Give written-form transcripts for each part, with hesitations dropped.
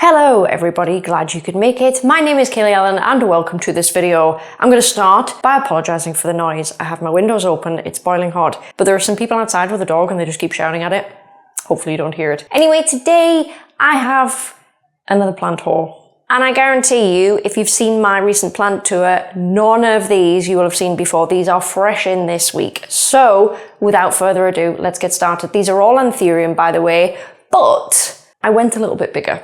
Hello everybody, glad you could make it. My name is Kaylee Ellen and welcome to this video. I'm going to start by apologising for the noise. I have my windows open, it's boiling hot, but there are some people outside with a dog and they just keep shouting at it. Hopefully you don't hear it. Anyway, today I have another plant haul. And I guarantee you, if you've seen my recent plant tour, none of these you will have seen before. These are fresh in this week. So without further ado, let's get started. These are all Anthurium, by the way, but I went a little bit bigger.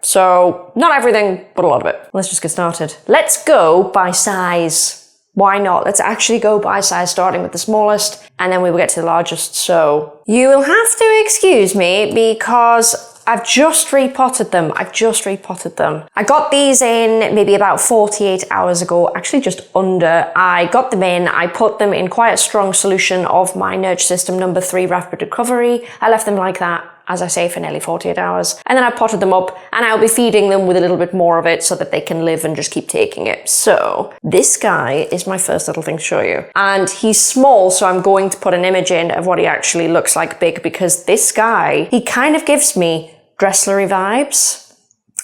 So not everything, but a lot of it. Let's just get started. Let's go by size. Why not? Let's actually go by size, starting with the smallest, and then we will get to the largest. So you will have to excuse me because I've just repotted them. I got these in maybe about 48 hours ago, actually just under. I got them in, I put them in quite a strong solution of my NurtureSystem number 3 Rapid Recovery. I left them like that, as I say, for nearly 48 hours. And then I potted them up and I'll be feeding them with a little bit more of it so that they can live and just keep taking it. So this guy is my first little thing to show you. And he's small, so I'm going to put an image in of what he actually looks like big, because this guy, he kind of gives me Dresslery vibes.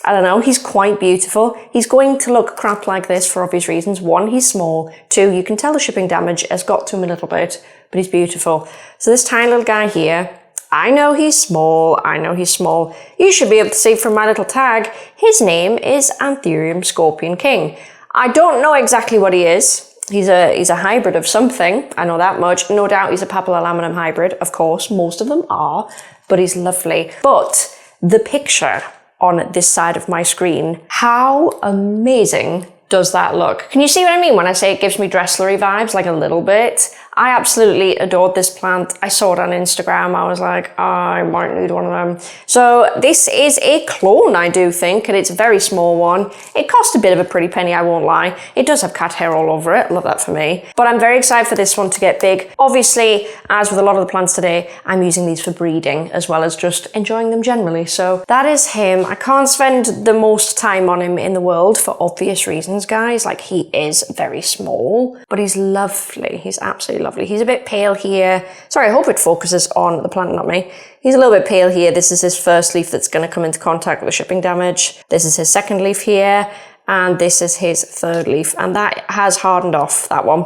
I don't know, he's quite beautiful. He's going to look crap like this for obvious reasons. 1, he's small. 2, you can tell the shipping damage has got to him a little bit, but he's beautiful. So this tiny little guy here, I know he's small. You should be able to see from my little tag, his name is Anthurium Scorpion King. I don't know exactly what he is. He's a hybrid of something, I know that much. No doubt he's a papillolaminum hybrid, of course, most of them are, but he's lovely. But the picture on this side of my screen, how amazing does that look? Can you see what I mean when I say it gives me Dresslery vibes, like a little bit? I absolutely adored this plant. I saw it on Instagram. I was like, I might need one of them. So this is a clone, I do think, and it's a very small one. It cost a bit of a pretty penny, I won't lie. It does have cat hair all over it. Love that for me. But I'm very excited for this one to get big. Obviously, as with a lot of the plants today, I'm using these for breeding as well as just enjoying them generally. So that is him. I can't spend the most time on him in the world for obvious reasons, guys. Like, he is very small, but he's lovely. He's absolutely lovely. He's a bit pale here. Sorry, I hope it focuses on the plant, not me. He's a little bit pale here. This is his first leaf that's going to come into contact with the shipping damage. This is his second leaf here, and this is his third leaf, and that has hardened off, that one,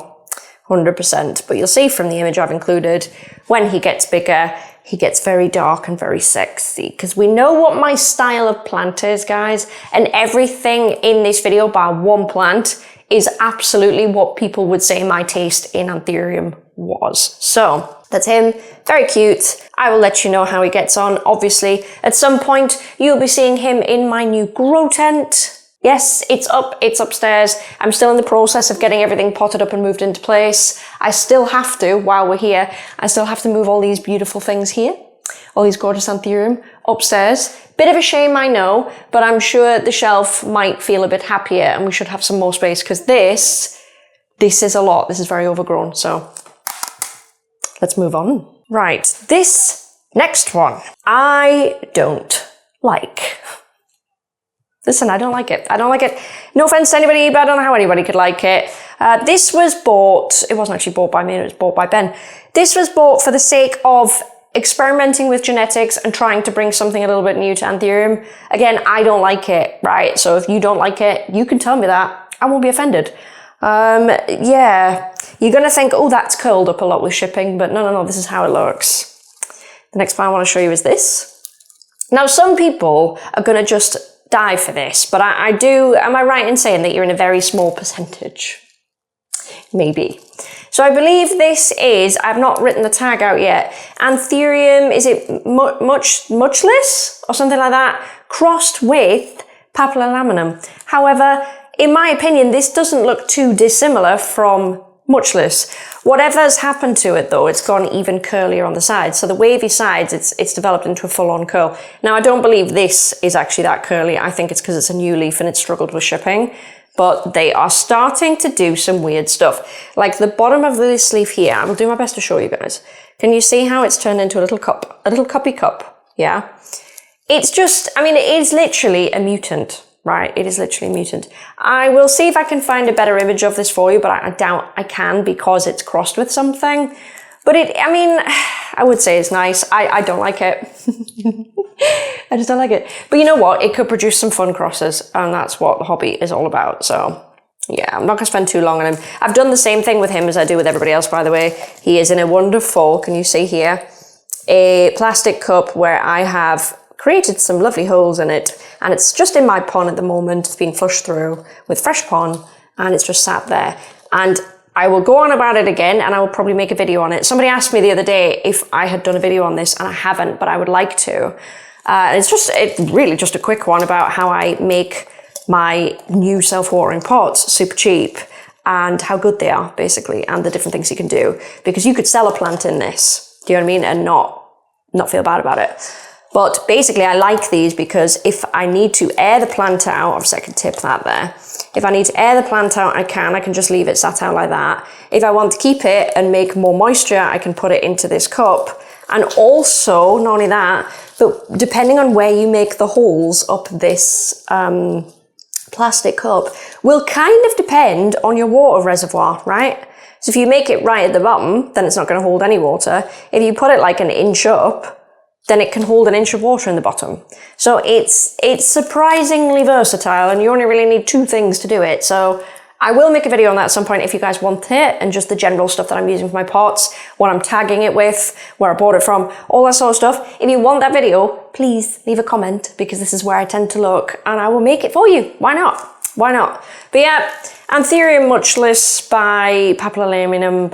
100%. But you'll see from the image I've included, when he gets bigger, he gets very dark and very sexy, because we know what my style of plant is, guys, and everything in this video by one plant is absolutely what people would say my taste in Anthurium was. So that's him, very cute. I will let you know how he gets on. Obviously, at some point, you'll be seeing him in my new grow tent. Yes, it's up, it's upstairs. I'm still in the process of getting everything potted up and moved into place. I still have to, while we're here, I still have to move all these beautiful things here, all these gorgeous Anthurium upstairs. Bit of a shame, I know, but I'm sure the shelf might feel a bit happier and we should have some more space, because this is a lot. This is very overgrown, so let's move on. Right, this next one, I don't like. Listen, I don't like it. No offense to anybody, but I don't know how anybody could like it. This was bought, it wasn't actually bought by me, it was bought by Ben. This was bought for the sake of experimenting with genetics and trying to bring something a little bit new to Anthurium. Again, I don't like it, right? So if you don't like it, you can tell me that. I won't be offended. Yeah, you're gonna think, oh, that's curled up a lot with shipping, but no, this is how it looks. The next plant I want to show you is this. Now, some people are gonna just die for this, but am I right in saying that you're in a very small percentage? Maybe. So I believe this is, I've not written the tag out yet, Anthurium, is it muchless or something like that, crossed with papillolaminum. However, in my opinion, this doesn't look too dissimilar from muchless. Whatever's happened to it though, it's gone even curlier on the sides. So the wavy sides, it's developed into a full-on curl. Now, I don't believe this is actually that curly. I think it's because it's a new leaf and it struggled with shipping. But they are starting to do some weird stuff. Like the bottom of this leaf here, I will do my best to show you guys. Can you see how it's turned into a little cup? A little cuppy cup, yeah? It's just, I mean, it is literally a mutant, right? It is literally a mutant. I will see if I can find a better image of this for you, but I doubt I can because it's crossed with something. But I mean, I would say it's nice. I don't like it. I just don't like it. But you know what? It could produce some fun crosses, and that's what the hobby is all about. So yeah, I'm not going to spend too long on him. I've done the same thing with him as I do with everybody else, by the way. He is in a wonderful, can you see here, a plastic cup where I have created some lovely holes in it, and it's just in my pond at the moment. It's been flushed through with fresh pond, and it's just sat there. And I will go on about it again, and I will probably make a video on it. Somebody asked me the other day if I had done a video on this, and I haven't, but I would like to. It's really just a quick one about how I make my new self-watering pots super cheap, and how good they are, basically, and the different things you can do. Because you could sell a plant in this, do you know what I mean, and not feel bad about it. But basically, I like these because if I need to air the plant out, obviously I can tip that there. If I need to air the plant out, I can just leave it sat out like that. If I want to keep it and make more moisture, I can put it into this cup. And also, not only that, but depending on where you make the holes up this plastic cup will kind of depend on your water reservoir, right? So if you make it right at the bottom, then it's not going to hold any water. If you put it like an inch up, then it can hold an inch of water in the bottom. So it's surprisingly versatile, and you only really need 2 things to do it. So I will make a video on that at some point if you guys want it, and just the general stuff that I'm using for my pots, what I'm tagging it with, where I bought it from, all that sort of stuff. If you want that video, please leave a comment, because this is where I tend to look, and I will make it for you. Why not? Why not? But yeah, Anthurium muchless by Papilalaminum.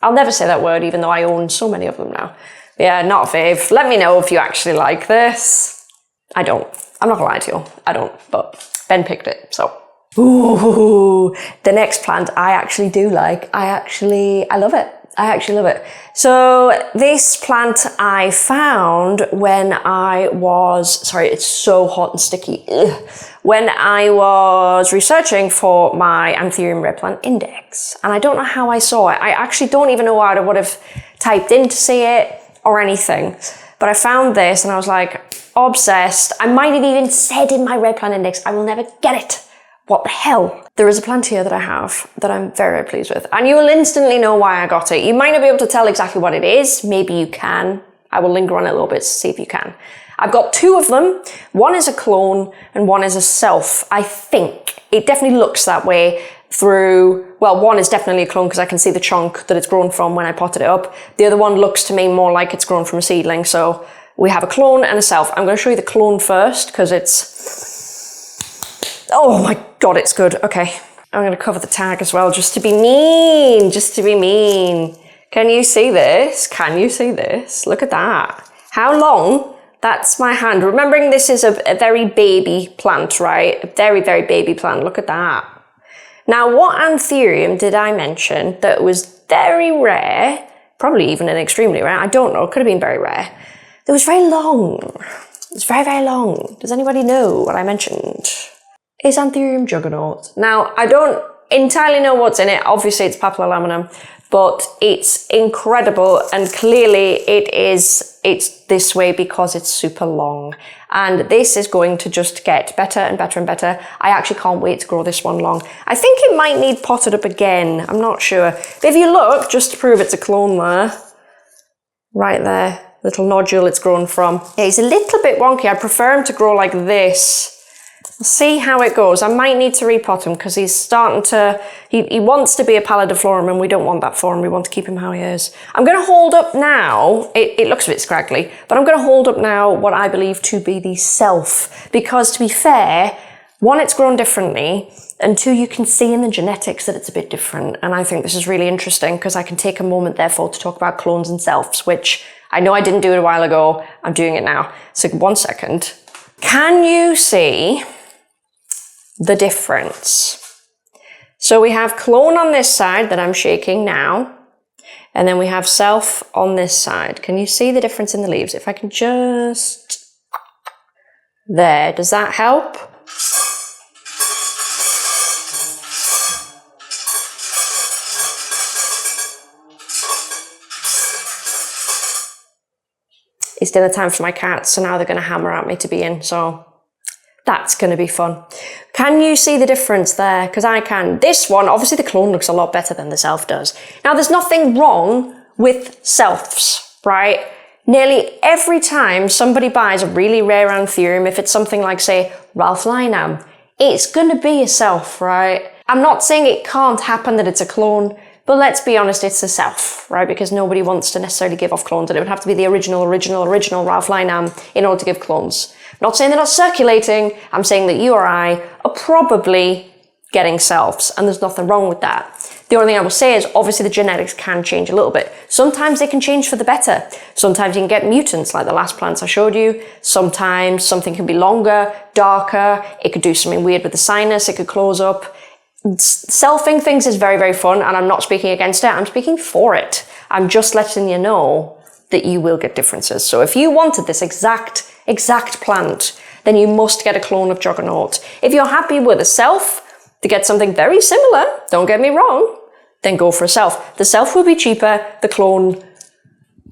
I'll never say that word, even though I own so many of them now. Yeah, not a fave. Let me know if you actually like this. I don't. I'm not gonna lie to you. I don't, but Ben picked it, so. Ooh, the next plant I actually do like. I love it. I actually love it. So this plant I found when I was, sorry, it's so hot and sticky. Ugh. When I was researching for my Anthurium Red Plant Index. And I don't know how I saw it. I actually don't even know how I would have typed in to see it or anything. But I found this and I was like, obsessed. I might have even said in my Red Plant Index, I will never get it. What the hell? There is a plant here that I have that I'm very, very pleased with. And you will instantly know why I got it. You might not be able to tell exactly what it is. Maybe you can. I will linger on it a little bit to see if you can. I've got 2 of them. One is a clone and one is a self. I think it definitely looks that way through, well, one is definitely a clone because I can see the chunk that it's grown from when I potted it up. The other one looks to me more like it's grown from a seedling. So we have a clone and a self. I'm going to show you the clone first because it's, oh my God, it's good. Okay. I'm going to cover the tag as well just to be mean, Can you see this? Can you see this? Look at that. How long? That's my hand. Remembering this is a very baby plant, right? A very, very baby plant. Look at that. Now, what Anthurium did I mention that was very rare? Probably even an extremely rare. I don't know. It could have been very rare. It was very long. It's very, very long. Does anybody know what I mentioned? It's Anthurium Juggernaut. Now, I don't entirely know what's in it. Obviously, it's papilalaminum, but it's incredible. And clearly it's this way because it's super long. And this is going to just get better and better and better. I actually can't wait to grow this one long. I think it might need potted up again. I'm not sure. But if you look, just to prove it's a clone there, right there, little nodule it's grown from. Yeah, he's a little bit wonky. I prefer him to grow like this. We'll see how it goes. I might need to repot him because he's starting to, he wants to be a palladiflorum and we don't want that for him. We want to keep him how he is. I'm going to hold up now, it looks a bit scraggly, but I'm going to hold up now what I believe to be the self, because to be fair, 1, it's grown differently, and 2, you can see in the genetics that it's a bit different. And I think this is really interesting because I can take a moment therefore to talk about clones and selves, which I know I didn't do it a while ago. I'm doing it now. So 1 second. Can you see the difference? So we have clone on this side that I'm shaking now, and then we have self on this side. Can you see the difference in the leaves? If I can just, there, does that help? It's dinner time for my cats, so now they're going to hammer at me to be in, so That's going to be fun. Can you see the difference there? Because I can. This one, obviously the clone looks a lot better than the self does. Now, there's nothing wrong with selves, right? Nearly every time somebody buys a really rare Anthurium, if it's something like, say, Ralph Lynam, it's going to be a self, right? I'm not saying it can't happen that it's a clone, but let's be honest, it's a self, right? Because nobody wants to necessarily give off clones, and it would have to be the original Ralph Lynam in order to give clones. I'm not saying they're not circulating, I'm saying that you or I are probably getting selves, and there's nothing wrong with that. The only thing I will say is, obviously the genetics can change a little bit. Sometimes they can change for the better. Sometimes you can get mutants like the last plants I showed you. Sometimes something can be longer, darker. It could do something weird with the sinus. It could close up. Selfing things is very, very fun, and I'm not speaking against it. I'm speaking for it. I'm just letting you know that you will get differences. So if you wanted this exact plant, then you must get a clone of Juggernaut. If you're happy with a self, to get something very similar, don't get me wrong, then go for a self. The self will be cheaper, the clone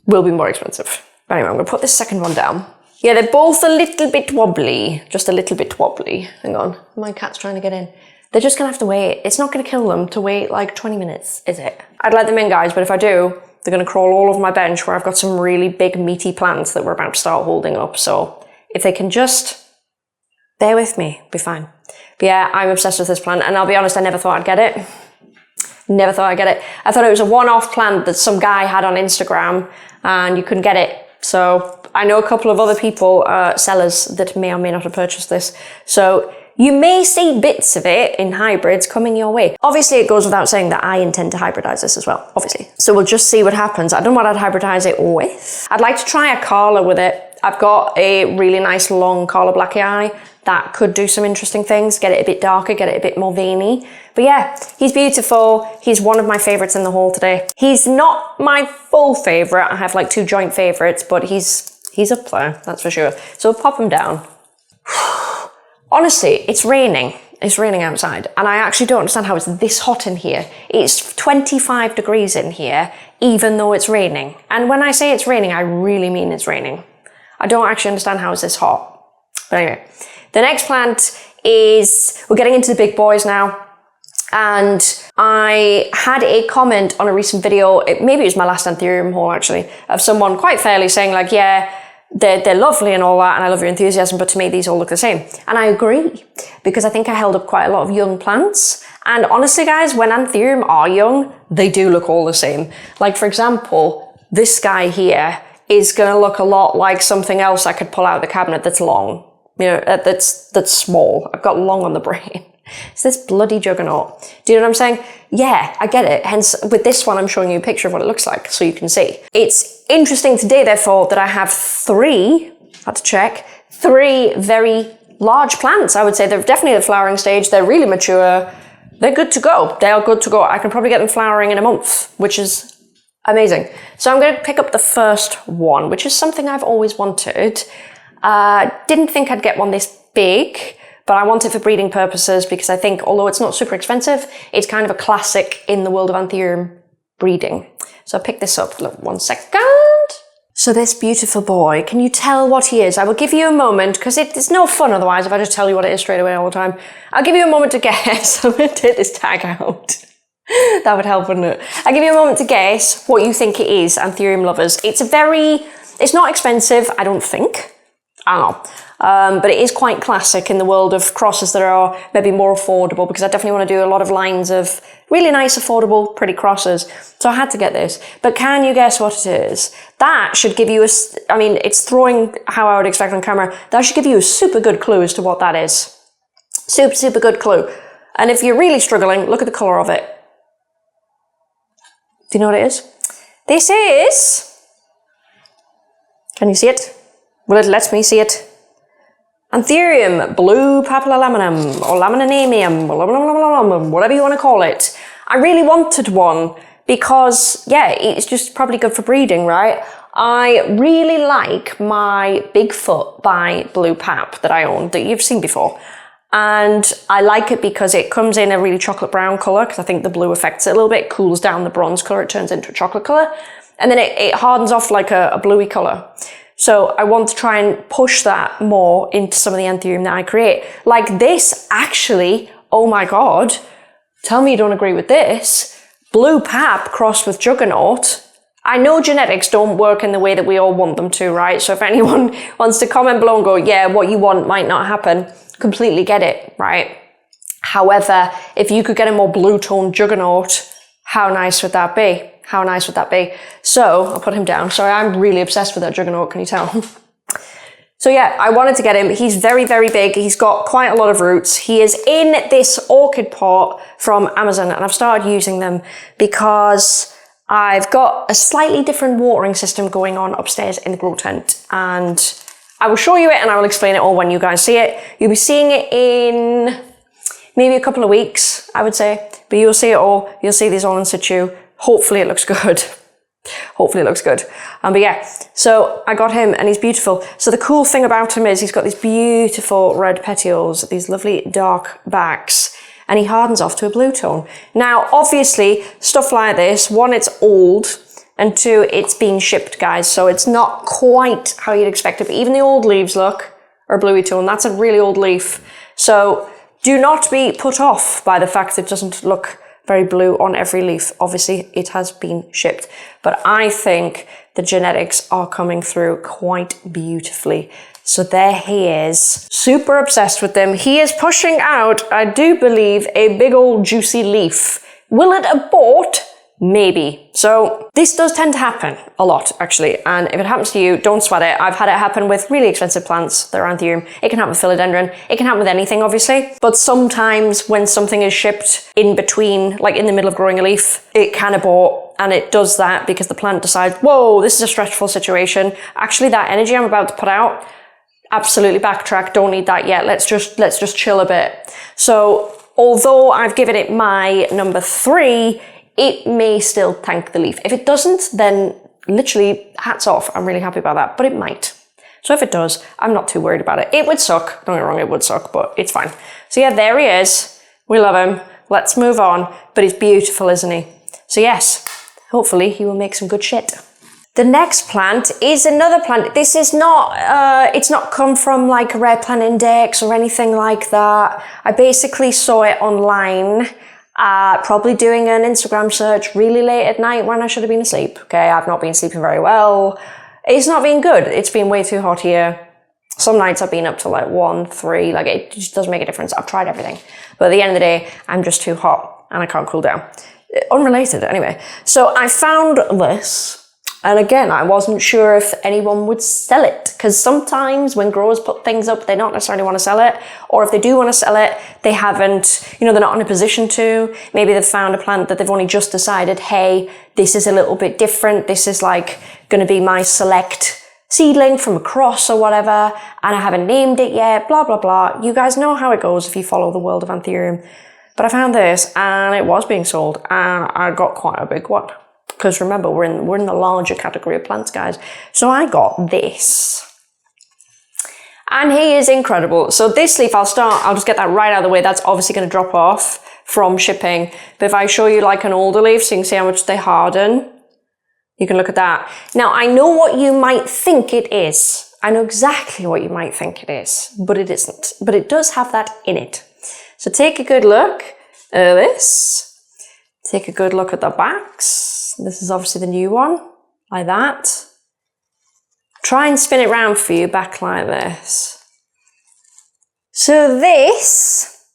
will be more expensive. But anyway, I'm going to put this second one down. Yeah, they're both a little bit wobbly, just a little bit wobbly. Hang on, my cat's trying to get in. They're just going to have to wait. It's not going to kill them to wait like 20 minutes, is it? I'd let them in, guys, but if I do, they're going to crawl all over my bench where I've got some really big meaty plants that we're about to start holding up. So if they can just bear with me, be fine. But yeah, I'm obsessed with this plant, and I'll be honest, I never thought I'd get it. Never thought I'd get it. I thought it was a one-off plant that some guy had on Instagram and you couldn't get it. So I know a couple of other people, sellers, that may or may not have purchased this. So you may see bits of it in hybrids coming your way. Obviously, it goes without saying that I intend to hybridize this as well, obviously. So we'll just see what happens. I don't know what I'd hybridize it with. I'd like to try a Carla with it. I've got a really nice long Carla Blackie Eye that could do some interesting things, get it a bit darker, get it a bit more veiny. But yeah, he's beautiful. He's one of my favorites in the haul today. He's not my full favorite. I have like 2 joint favorites, but he's up there, that's for sure. So we'll pop him down. Honestly, it's raining. It's raining outside, and I actually don't understand how it's this hot in here. It's 25 degrees in here, even though it's raining. And when I say it's raining, I really mean it's raining. I don't actually understand how it's this hot. But anyway, the next plant is, we're getting into the big boys now. And I had a comment on a recent video, maybe it was my last Anthurium haul actually, of someone quite fairly saying like, yeah, they're lovely and all that, and I love your enthusiasm, but to me, these all look the same. And I agree, because I think I held up quite a lot of young plants. And honestly, guys, when Anthurium are young, they do look all the same. Like, for example, this guy here is going to look a lot like something else I could pull out of the cabinet that's long. You know, that's small. I've got long on the brain. It's this bloody Juggernaut. Do you know what I'm saying? Yeah, I get it. Hence, with this one, I'm showing you a picture of what it looks like so you can see. It's interesting today, therefore, that I have 3 very large plants. I would say they're definitely at the flowering stage. They're really mature. They're good to go. They are good to go. I can probably get them flowering in a month, which is amazing. So I'm going to pick up the first one, which is something I've always wanted. Didn't think I'd get one this big, but I want it for breeding purposes because I think, although it's not super expensive, it's kind of a classic in the world of Anthurium breeding. So I picked this up. Look, 1 second. So this beautiful boy, can you tell what he is? I will give you a moment, because it's no fun otherwise if I just tell you what it is straight away all the time. I'll give you a moment to guess. I'm going to take this tag out. That would help, wouldn't it? I'll give you a moment to guess what you think it is, Anthurium lovers. It's not expensive, I don't think. I don't know. But it is quite classic in the world of crosses that are maybe more affordable, because I definitely want to do a lot of lines of really nice, affordable, pretty crosses. So I had to get this. But can you guess what it is? That should give you it's throwing how I would expect on camera. That should give you a super good clue as to what that is. Super, super good clue. And if you're really struggling, look at the colour of it. Do you know what it is? This is... Can you see it? Well, it lets me see it. Anthurium blue papillolaminum, or laminanium, whatever you want to call it. I really wanted one because, yeah, it's just probably good for breeding, right? I really like my Bigfoot by Blue Pap that I own, that you've seen before. And I like it because it comes in a really chocolate brown colour, because I think the blue affects it a little bit, cools down the bronze colour, it turns into a chocolate colour. And then it hardens off like a bluey colour. So I want to try and push that more into some of the anthurium that I create. Like this, actually, oh my God, tell me you don't agree with this. Blue pap crossed with juggernaut. I know genetics don't work in the way that we all want them to, right? So if anyone wants to comment below and go, yeah, what you want might not happen, completely get it, right? However, if you could get a more blue toned juggernaut, how nice would that be? How nice would that be? So I'll put him down. Sorry, I'm really obsessed with that juggernaut, can you tell? So yeah, I wanted to get him. He's very, very big. He's got quite a lot of roots. He is in this orchid pot from Amazon, and I've started using them because I've got a slightly different watering system going on upstairs in the grow tent, and I will show you it and I will explain it all when you guys see it. You'll be seeing it in maybe a couple of weeks, I would say, but you'll see it all. You'll see these all in situ. Hopefully it looks good. Hopefully it looks good. But yeah, so I got him and he's beautiful. So the cool thing about him is he's got these beautiful red petioles, these lovely dark backs, and he hardens off to a blue tone. Now, obviously, stuff like this, one, it's old, and two, it's being shipped, guys. So it's not quite how you'd expect it, but even the old leaves, look, are bluey tone. That's a really old leaf. So do not be put off by the fact that it doesn't look very blue on every leaf. Obviously, it has been shipped. But I think the genetics are coming through quite beautifully. So there he is, super obsessed with them. He is pushing out, I do believe, a big old juicy leaf. Will it abort? Maybe. So this does tend to happen a lot, actually. And if it happens to you, don't sweat it. I've had it happen with really expensive plants that are anthurium. It can happen with philodendron. It can happen with anything, obviously. But sometimes when something is shipped in between, like in the middle of growing a leaf, it can abort. And it does that because the plant decides, whoa, this is a stressful situation. Actually, that energy I'm about to put out, absolutely backtrack. Don't need that yet. Let's just chill a bit. So although I've given it my number 3, it may still tank the leaf. If it doesn't, then literally hats off. I'm really happy about that, but it might. So if it does, I'm not too worried about it. It would suck. Don't get me wrong, it would suck, but it's fine. So yeah, there he is. We love him. Let's move on. But he's beautiful, isn't he? So yes, hopefully he will make some good shit. The next plant is another plant. This is not, it's not come from like a Rare Plant Index or anything like that. I basically saw it online. Probably doing an Instagram search really late at night when I should have been asleep. Okay, I've not been sleeping very well. It's not been good. It's been way too hot here. Some nights I've been up to like 1, 3, like it just doesn't make a difference. I've tried everything. But at the end of the day, I'm just too hot and I can't cool down. Unrelated, anyway. So I found this. And again, I wasn't sure if anyone would sell it, because sometimes when growers put things up, they don't necessarily want to sell it. Or if they do want to sell it, they haven't, they're not in a position to. Maybe they've found a plant that they've only just decided, hey, this is a little bit different. This is like going to be my select seedling from a cross or whatever. And I haven't named it yet, blah, blah, blah. You guys know how it goes if you follow the world of anthurium. But I found this and it was being sold and I got quite a big one. Because remember, we're in the larger category of plants, guys. So I got this. And he is incredible. So this leaf, I'll just get that right out of the way. That's obviously going to drop off from shipping. But if I show you like an older leaf, so you can see how much they harden, you can look at that. Now, I know what you might think it is. I know exactly what you might think it is, but it isn't. But it does have that in it. So take a good look at this. Take a good look at the backs. This is obviously the new one, like that. Try and spin it round for you, back like this. So this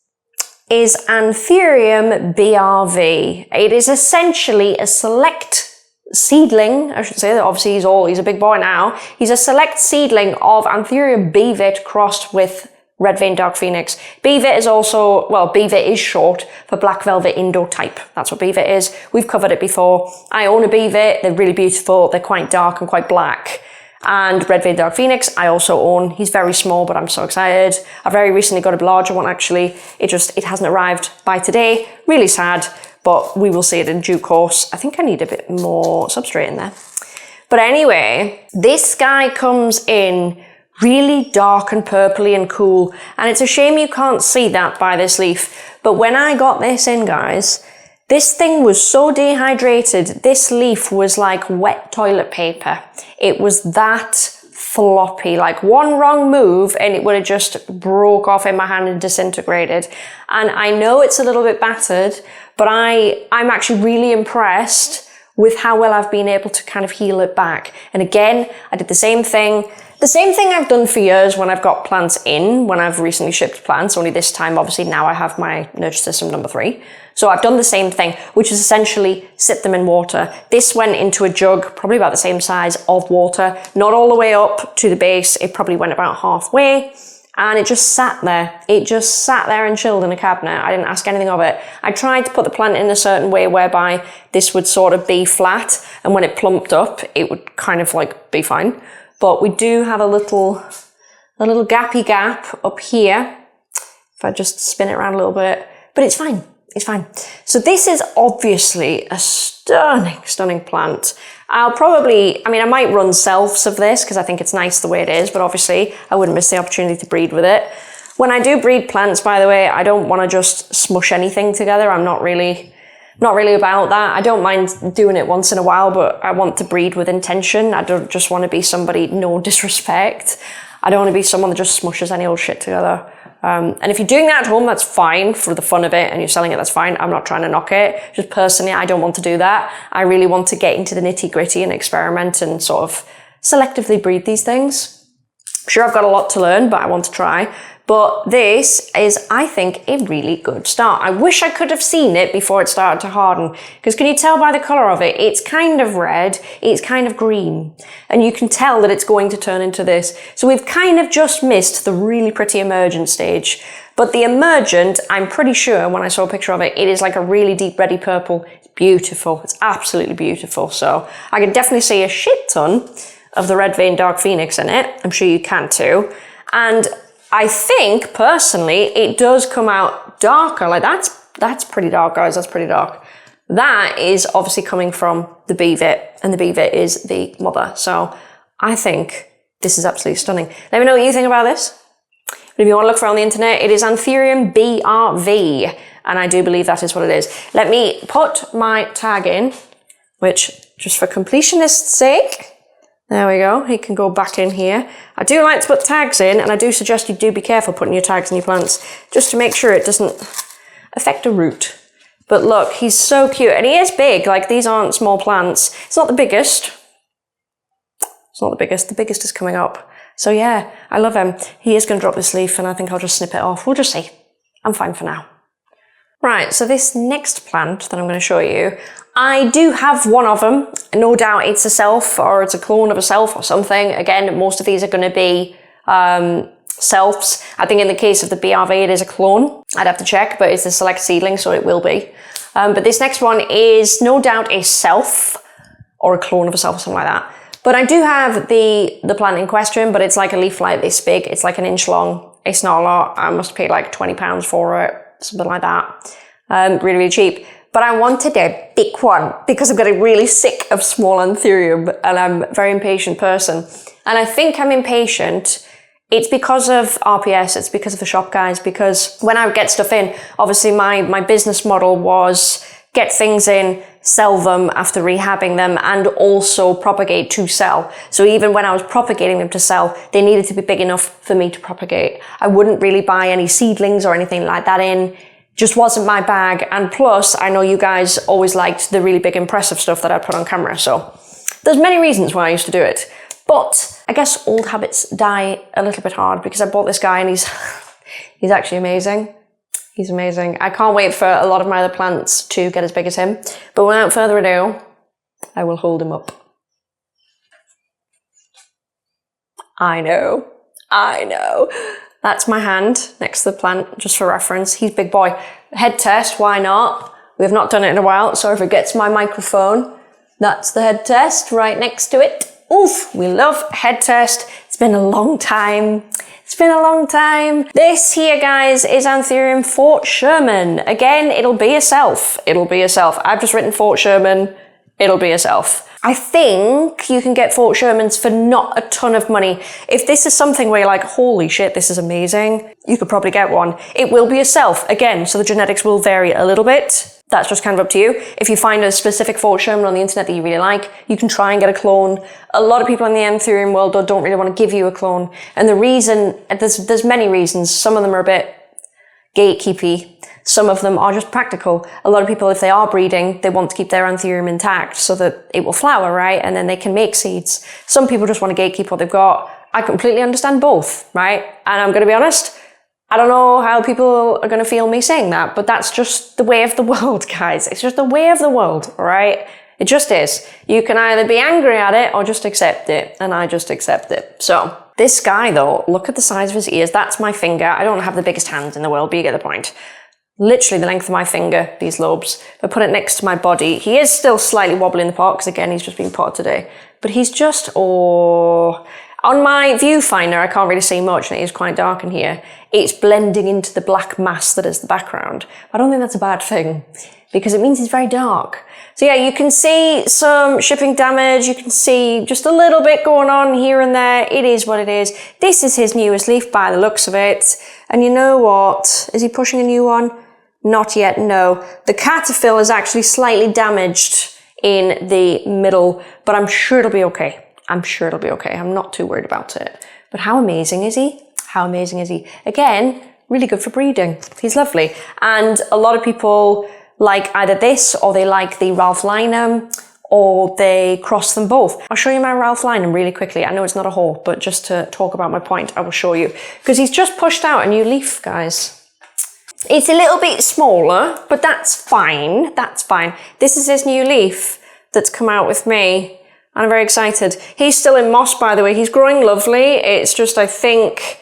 is Anthurium BRV. It is essentially a select seedling, I should say. Obviously he's a big boy now. He's a select seedling of Anthurium BVIT crossed with Red Vein Dark Phoenix. BVIT is also, BVIT is short for Black Velvet Indo type. That's what BVIT is. We've covered it before. I own a BVIT. They're really beautiful. They're quite dark and quite black. And Red Vein Dark Phoenix, I also own. He's very small, but I'm so excited. I very recently got a larger one, actually. It hasn't arrived by today. Really sad, but we will see it in due course. I think I need a bit more substrate in there. But anyway, this guy comes in really dark and purpley and cool. And it's a shame you can't see that by this leaf. But when I got this in, guys, this thing was so dehydrated. This leaf was like wet toilet paper. It was that floppy, like one wrong move and it would have just broke off in my hand and disintegrated. And I know it's a little bit battered, but I'm actually really impressed with how well I've been able to kind of heal it back. And again, I did the same thing I've done for years when I've got plants in, when I've recently shipped plants, only this time, obviously now I have my NurtureSystem number 3. So I've done the same thing, which is essentially sit them in water. This went into a jug, probably about the same size of water, not all the way up to the base. It probably went about halfway and it just sat there. It just sat there and chilled in a cabinet. I didn't ask anything of it. I tried to put the plant in a certain way whereby this would sort of be flat and when it plumped up, it would kind of like be fine. But we do have a little gappy gap up here. If I just spin it around a little bit, but it's fine. It's fine. So this is obviously a stunning plant. I might run selfs of this because I think it's nice the way it is, but obviously I wouldn't miss the opportunity to breed with it. When I do breed plants, by the way, I don't want to just smush anything together. I'm not really about that. I don't mind doing it once in a while, but I want to breed with intention. I don't just want to be somebody, no disrespect. I don't want to be someone that just smushes any old shit together. And if you're doing that at home, that's fine for the fun of it and you're selling it, that's fine. I'm not trying to knock it. Just personally, I don't want to do that. I really want to get into the nitty gritty and experiment and sort of selectively breed these things. I'm sure I've got a lot to learn, but I want to try. But this is, I think, a really good start. I wish I could have seen it before it started to harden. Because can you tell by the colour of it? It's kind of red, it's kind of green. And you can tell that it's going to turn into this. So we've kind of just missed the really pretty emergent stage. But the emergent, I'm pretty sure when I saw a picture of it, it is like a really deep reddy purple. It's beautiful. It's absolutely beautiful. So I can definitely see a shit ton of the red vein dark phoenix in it. I'm sure you can too. And I think, personally, it does come out darker. Like, that's pretty dark, guys. That's pretty dark. That is obviously coming from the bevet, and the bevet is the mother. So I think this is absolutely stunning. Let me know what you think about this. But if you want to look for it on the internet, it is Anthurium BRV, and I do believe that is what it is. Let me put my tag in, which, just for completionist's sake, there we go. He can go back in here. I do like to put tags in, and I do suggest you do be careful putting your tags in your plants, just to make sure it doesn't affect a root. But look, he's so cute, and he is big. Like, these aren't small plants. It's not the biggest. It's not the biggest. The biggest is coming up. So yeah, I love him. He is going to drop this leaf, and I think I'll just snip it off. We'll just see. I'm fine for now. Right, so this next plant that I'm going to show you, I do have one of them. No doubt it's a self or it's a clone of a self or something. Again, most of these are going to be selves. I think in the case of the BRV, it is a clone. I'd have to check, but it's a select seedling, so it will be. But this next one is no doubt a self or a clone of a self or something like that. But I do have the plant in question, but it's like a leaf like this big. It's like an inch long. It's not a lot. I must pay like £20 for it, something like that. Really, really cheap. But I wanted a big one because I'm getting really sick of small Anthurium and I'm a very impatient person. And I think I'm impatient. It's because of RPS. It's because of the shop guys. Because when I would get stuff in, obviously my business model was get things in, sell them after rehabbing them, and also propagate to sell. So even when I was propagating them to sell, they needed to be big enough for me to propagate. I wouldn't really buy any seedlings or anything like that in. Just wasn't my bag. And plus, I know you guys always liked the really big impressive stuff that I put on camera. So there's many reasons why I used to do it. But I guess old habits die a little bit hard because I bought this guy and he's actually amazing. He's amazing. I can't wait for a lot of my other plants to get as big as him. But without further ado, I will hold him up. I know. That's my hand next to the plant, just for reference. He's big boy. Head test, why not? We have not done it in a while, so if it gets my microphone, that's the head test right next to it. Oof, we love head test. It's been a long time. This here, guys, is Anthurium Fort Sherman. Again, it'll be a self. I've just written Fort Sherman. It'll be a self. I think you can get Fort Shermans for not a ton of money. If this is something where you're like, holy shit, this is amazing, you could probably get one. It will be a self, again, so the genetics will vary a little bit. That's just kind of up to you. If you find a specific Fort Sherman on the internet that you really like, you can try and get a clone. A lot of people in the Anthurium world don't really want to give you a clone. And the reason, there's many reasons. Some of them are a bit gatekeepy. Some of them are just practical. A lot of people, if they are breeding, they want to keep their Anthurium intact so that it will flower, right? And then they can make seeds. Some people just want to gatekeep what they've got. I completely understand both, right? And I'm going to be honest, I don't know how people are going to feel me saying that, but that's just the way of the world, guys. It's just the way of the world, all right? It just is. You can either be angry at it or just accept it, and I just accept it. So this guy, though, look at the size of his ears. That's my finger. I don't have the biggest hands in the world, but you get the point. Literally the length of my finger, these lobes. If I put it next to my body, he is still slightly wobbly in the pot, because again, he's just been potted today. But he's just, oh... On my viewfinder, I can't really see much, and it is quite dark in here. It's blending into the black mass that is the background. I don't think that's a bad thing, because it means it's very dark. So yeah, you can see some shipping damage. You can see just a little bit going on here and there. It is what it is. This is his newest leaf by the looks of it. And you know what? Is he pushing a new one? Not yet, no. The cataphyll is actually slightly damaged in the middle, but I'm sure it'll be okay. I'm sure it'll be okay. I'm not too worried about it. But how amazing is he? How amazing is he? Again, really good for breeding. He's lovely. And a lot of people like either this, or they like the Ralph Linum, or they cross them both. I'll show you my Ralph Linum really quickly. I know it's not a haul, but just to talk about my point, I will show you. Because he's just pushed out a new leaf, guys. It's a little bit smaller, but that's fine. That's fine. This is his new leaf that's come out with me. I'm very excited. He's still in moss, by the way. He's growing lovely. It's just, I think,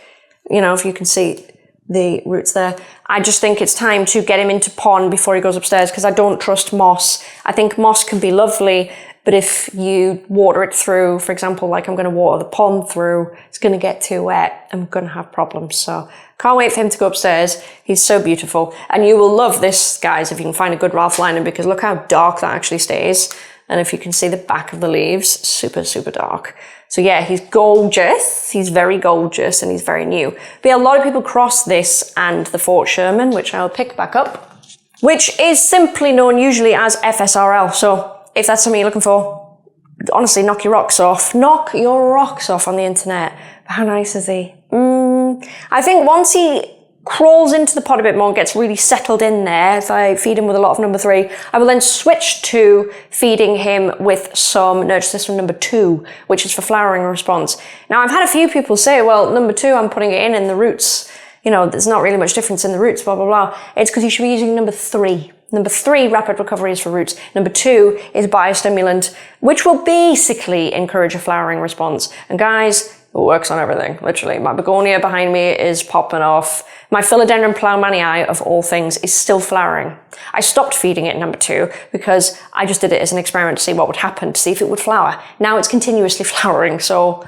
you know, if you can see the roots there, I just think it's time to get him into pond before he goes upstairs, because I don't trust moss. I think moss can be lovely, but if you water it through, for example, like I'm going to water the pond through, it's going to get too wet. I'm going to have problems. So can't wait for him to go upstairs. He's so beautiful. And you will love this, guys, if you can find a good Ralph Linum, because look how dark that actually stays. And if you can see the back of the leaves, super, super dark. So yeah, he's gorgeous. He's very gorgeous, and he's very new. But yeah, a lot of people cross this and the Fort Sherman, which I'll pick back up, which is simply known usually as FSRL. So if that's something you're looking for, honestly, knock your rocks off. Knock your rocks off on the internet. But how nice is he? I think once he crawls into the pot a bit more and gets really settled in there, if I feed him with a lot of number 3, I will then switch to feeding him with some NurtureSystem number 2, which is for flowering response. Now, I've had a few people say, well, number 2, I'm putting it in the roots. You know, there's not really much difference in the roots, blah, blah, blah. It's because you should be using number 3. Number 3, rapid recovery, is for roots. Number 2 is biostimulant, which will basically encourage a flowering response. And guys, it works on everything, literally. My begonia behind me is popping off. My philodendron plougmanii, of all things, is still flowering. I stopped feeding it number 2 because I just did it as an experiment to see what would happen, to see if it would flower. Now it's continuously flowering, so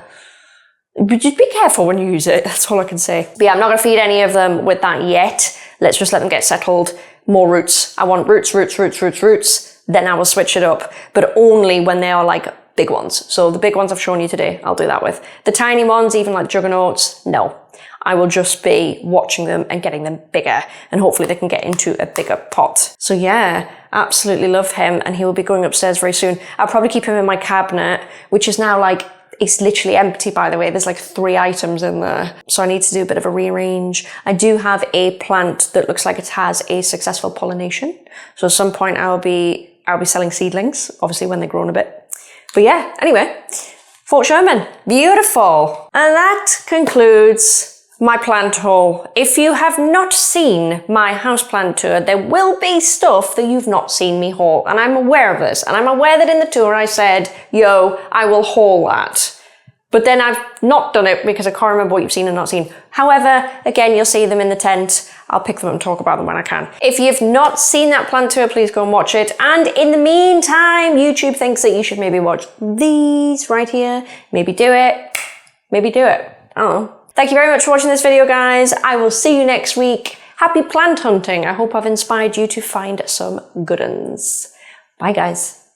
just be careful when you use it. That's all I can say. But yeah, I'm not going to feed any of them with that yet. Let's just let them get settled. More roots. I want roots, roots, roots, roots, roots. Then I will switch it up, but only when they are like big ones. So the big ones I've shown you today, I'll do that with. The tiny ones, even like juggernauts, no. I will just be watching them and getting them bigger, and hopefully they can get into a bigger pot. So yeah, absolutely love him, and he will be going upstairs very soon. I'll probably keep him in my cabinet, which is now like, it's literally empty, by the way. There's like 3 items in there. So I need to do a bit of a rearrange. I do have a plant that looks like it has a successful pollination. So at some point I'll be selling seedlings, obviously when they're grown a bit. But yeah, anyway, Fort Sherman, beautiful. And that concludes my plant haul. If you have not seen my houseplant tour, there will be stuff that you've not seen me haul. And I'm aware of this. And I'm aware that in the tour I said, yo, I will haul that. But then I've not done it because I can't remember what you've seen and not seen. However, again, you'll see them in the tent. I'll pick them up and talk about them when I can. If you've not seen that plant tour, please go and watch it. And in the meantime, YouTube thinks that you should maybe watch these right here. Maybe do it. Maybe do it. I don't know. Thank you very much for watching this video, guys. I will see you next week. Happy plant hunting. I hope I've inspired you to find some good ones. Bye, guys.